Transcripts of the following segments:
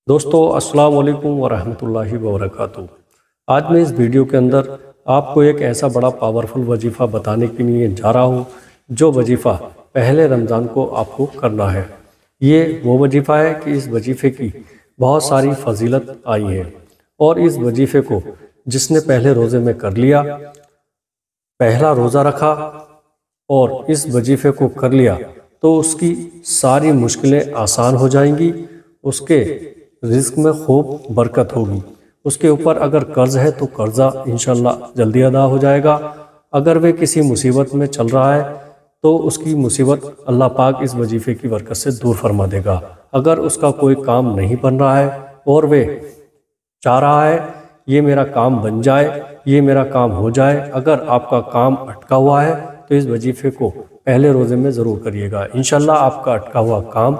دوستو السلام علیکم ورحمۃ اللہ وبرکاتہ۔ آج میں اس ویڈیو کے اندر آپ کو ایک ایسا بڑا پاورفل وظیفہ بتانے کے لیے جا رہا ہوں جو وظیفہ پہلے رمضان کو آپ کو کرنا ہے۔ یہ وہ وظیفہ ہے کہ اس وظیفے کی بہت ساری فضیلت آئی ہے، اور اس وظیفے کو جس نے پہلے روزے میں کر لیا، پہلا روزہ رکھا اور اس وظیفے کو کر لیا تو اس کی ساری مشکلیں آسان ہو جائیں گی، اس کے رزق میں خوب برکت ہوگی۔ اس کے اوپر اگر قرض ہے تو قرضہ انشاءاللہ جلدی ادا ہو جائے گا۔ اگر وہ کسی مصیبت میں چل رہا ہے تو اس کی مصیبت اللہ پاک اس وظیفے کی برکت سے دور فرما دے گا۔ اگر اس کا کوئی کام نہیں بن رہا ہے اور وہ چاہ رہا ہے یہ میرا کام بن جائے، یہ میرا کام ہو جائے، اگر آپ کا کام اٹکا ہوا ہے تو اس وظیفے کو پہلے روزے میں ضرور کریے گا۔ انشاءاللہ آپ کا اٹکا ہوا کام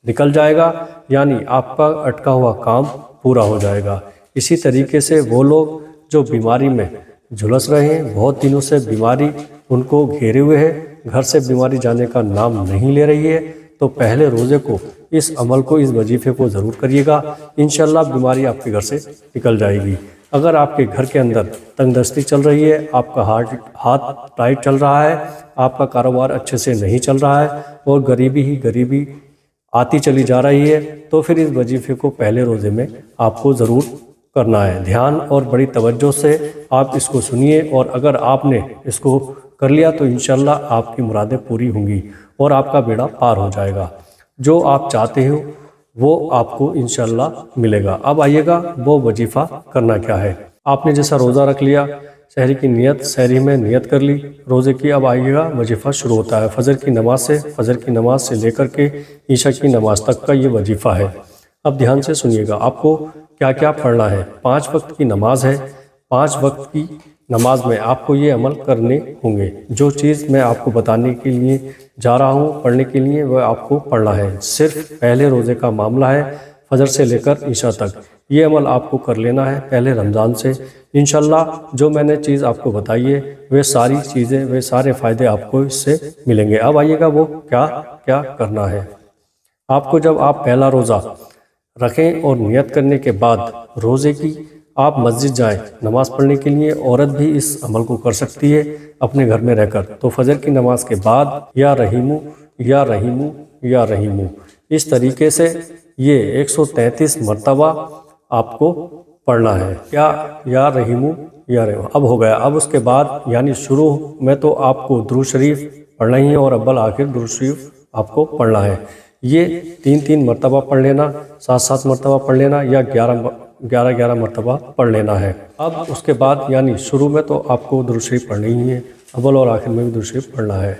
نکل جائے گا، یعنی آپ کا اٹکا ہوا کام پورا ہو جائے گا۔ اسی طریقے سے وہ لوگ جو بیماری میں جھلس رہے ہیں، بہت دنوں سے بیماری ان کو گھیرے ہوئے ہے، گھر سے بیماری جانے کا نام نہیں لے رہی ہے، تو پہلے روزے کو اس عمل کو، اس وظیفے کو ضرور کریے گا۔ انشاءاللہ بیماری آپ کے گھر سے نکل جائے گی۔ اگر آپ کے گھر کے اندر تنگ دستی چل رہی ہے، آپ کا ہاتھ ٹائٹ چل رہا ہے، آپ کا کاروبار اچھے سے نہیں چل رہا ہے اور غریبی ہی غریبی آتی چلی جا رہی ہے، تو پھر اس وظیفے کو پہلے روزے میں آپ کو ضرور کرنا ہے۔ دھیان اور بڑی توجہ سے آپ اس کو سنیے، اور اگر آپ نے اس کو کر لیا تو انشاءاللہ آپ کی مرادیں پوری ہوں گی اور آپ کا بیڑا پار ہو جائے گا۔ جو آپ چاہتے ہو وہ آپ کو انشاءاللہ ملے گا۔ اب آئیے گا وہ وظیفہ کرنا کیا ہے۔ آپ نے جیسا روزہ رکھ لیا، سحری کی نیت، سحری میں نیت کر لی روزے کی، اب آئیے گا وظیفہ شروع ہوتا ہے فجر کی نماز سے لے کر کے عشاء کی نماز تک کا یہ وظیفہ ہے۔ اب دھیان سے سنیے گا، آپ کو کیا کیا پڑھنا ہے۔ 5 وقت کی نماز ہے، 5 وقت کی نماز میں آپ کو یہ عمل کرنے ہوں گے۔ جو چیز میں آپ کو بتانے کے لیے جا رہا ہوں پڑھنے کے لیے، وہ آپ کو پڑھنا ہے۔ صرف پہلے روزے کا معاملہ ہے، فجر سے لے کر عشاء تک یہ عمل آپ کو کر لینا ہے پہلے رمضان سے۔ انشاءاللہ جو میں نے چیز آپ کو بتائی ہے وہ ساری چیزیں، وہ سارے فائدے آپ کو اس سے ملیں گے۔ اب آئیے گا وہ کیا کرنا ہے۔ آپ کو جب آپ پہلا روزہ رکھیں اور نیت کرنے کے بعد روزے کی، آپ مسجد جائیں نماز پڑھنے کے لیے۔ عورت بھی اس عمل کو کر سکتی ہے اپنے گھر میں رہ کر۔ تو فجر کی نماز کے بعد یا رحیمو یا رحیمو یا رحیمو، اس طریقے سے یہ 133 مرتبہ آپ کو پڑھنا ہے۔ یا رحیمو یا رحیمو اب ہو گیا۔ اب اس کے بعد یعنی شروع میں تو آپ کو درود شریف پڑھنا ہی ہے، اور اول آخر درود شریف آپ کو پڑھنا ہے۔ یہ 3 مرتبہ پڑھ لینا، 7 مرتبہ پڑھ لینا، یا 11 مرتبہ پڑھ لینا ہے۔ اب اس کے بعد یعنی شروع میں تو آپ کو درود شریف پڑھنا ہی ہے، اول اور آخر میں بھی درود شریف پڑھنا ہے۔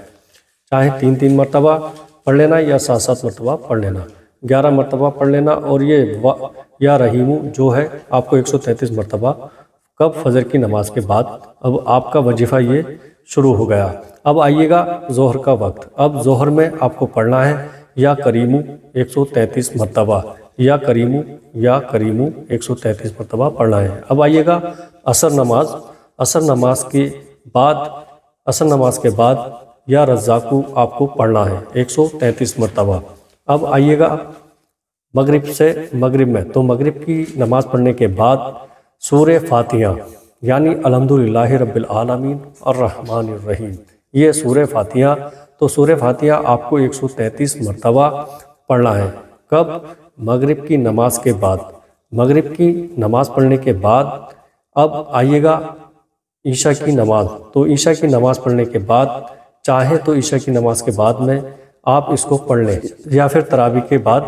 چاہے 3 مرتبہ پڑھ لینا یا 7 مرتبہ پڑھ لینا، 11 مرتبہ پڑھ لینا۔ اور یہ یا رحیمو جو ہے آپ کو 133 مرتبہ کب؟ فجر کی نماز کے بعد۔ اب آپ کا وظیفہ یہ شروع ہو گیا۔ اب آئیے گا ظہر کا وقت۔ اب ظہر میں آپ کو پڑھنا ہے یا کریمو 133 مرتبہ، یا کریمو 133 مرتبہ پڑھنا ہے۔ اب آئیے گا عصر نماز۔ عصر نماز کے بعد یا رزاقو آپ کو پڑھنا ہے 133 مرتبہ۔ اب آئیے گا مغرب میں، تو مغرب کی نماز پڑھنے کے بعد سورہ فاتحہ یعنی الحمدللہ رب العالمین الرحمن الرحیم، یہ سورہ فاتحہ، تو سورہ فاتحہ آپ کو 133 مرتبہ پڑھنا ہے۔ کب؟ مغرب کی نماز کے بعد۔ مغرب کی نماز پڑھنے کے بعد اب آئیے گا عشاء کی نماز۔ تو عشاء کی نماز پڑھنے کے بعد چاہے تو عشاء کی نماز کے بعد میں آپ اس کو پڑھ لیں، یا پھر تراویح کے بعد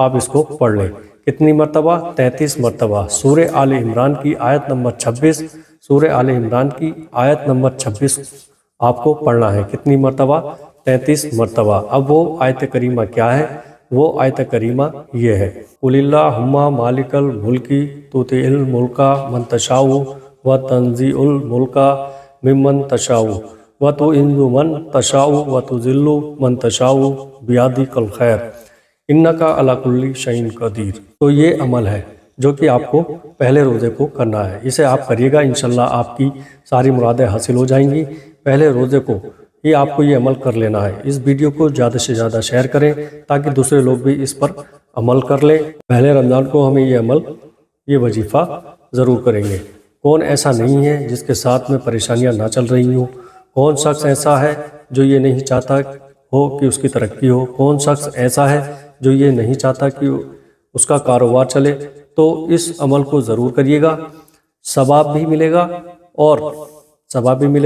آپ اس کو پڑھ لیں۔ کتنی مرتبہ؟ 33 مرتبہ۔ سورہ آل عمران کی آیت نمبر 26، سورہ آل عمران کی آیت نمبر 26 آپ کو پڑھنا ہے۔ کتنی مرتبہ؟ 33 مرتبہ۔ اب وہ آیت کریمہ کیا ہے؟ وہ آیت کریمہ یہ ہے، قُلِ اللَّهُمَّ مَالِكَ الْمُلْكِ تُؤْتِئِ الْمُلْكَ مَنْ تَشَاءُ وَتَنزِعُ الْمُلْكَ مِمَّنْ تَشَاءُ وَتُعِزُّ مَنْ تَشَاءُ وَتُذِلُّ مَنْ تَشَاءُ بِيَدِكَ الْخَيْرُ اِنَّكَ عَلَىٰ كُلِّ شَيْءٍ قَدِيرٌ۔ تو یہ عمل ہے جو کہ آپ کو پہلے روزے کو کرنا ہے۔ اسے آپ کریے گا، انشاءاللہ آپ کی ساری مرادیں حاصل ہو جائیں گی۔ پہلے روزے کو آپ کو یہ عمل کر لینا ہے۔ اس ویڈیو کو زیادہ سے زیادہ شیئر کریں تاکہ دوسرے لوگ بھی اس پر عمل کر لیں۔ پہلے رمضان کو ہمیں یہ وظیفہ ضرور کریں گے۔ کون ایسا نہیں ہے جس کے ساتھ میں پریشانیاں نہ چل رہی ہوں؟ کون شخص ایسا ہے جو یہ نہیں چاہتا ہو کہ اس کی ترقی ہو؟ کون شخص ایسا ہے جو یہ نہیں چاہتا کہ اس کا کاروبار چلے؟ تو اس عمل کو ضرور کریے گا، ثواب بھی ملے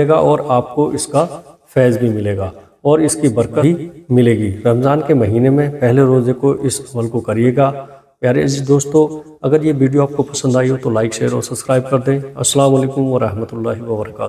گا اور آپ کو اس کا فیض بھی ملے گا اور اس کی برکت بھی ملے گی۔ رمضان کے مہینے میں پہلے روزے کو اس عمل کو کریے گا۔ پیارے عزیز دوستو، اگر یہ ویڈیو آپ کو پسند آئی ہو تو لائک، شیئر اور سبسکرائب کر دیں۔ السلام علیکم ورحمۃ اللہ وبرکاتہ۔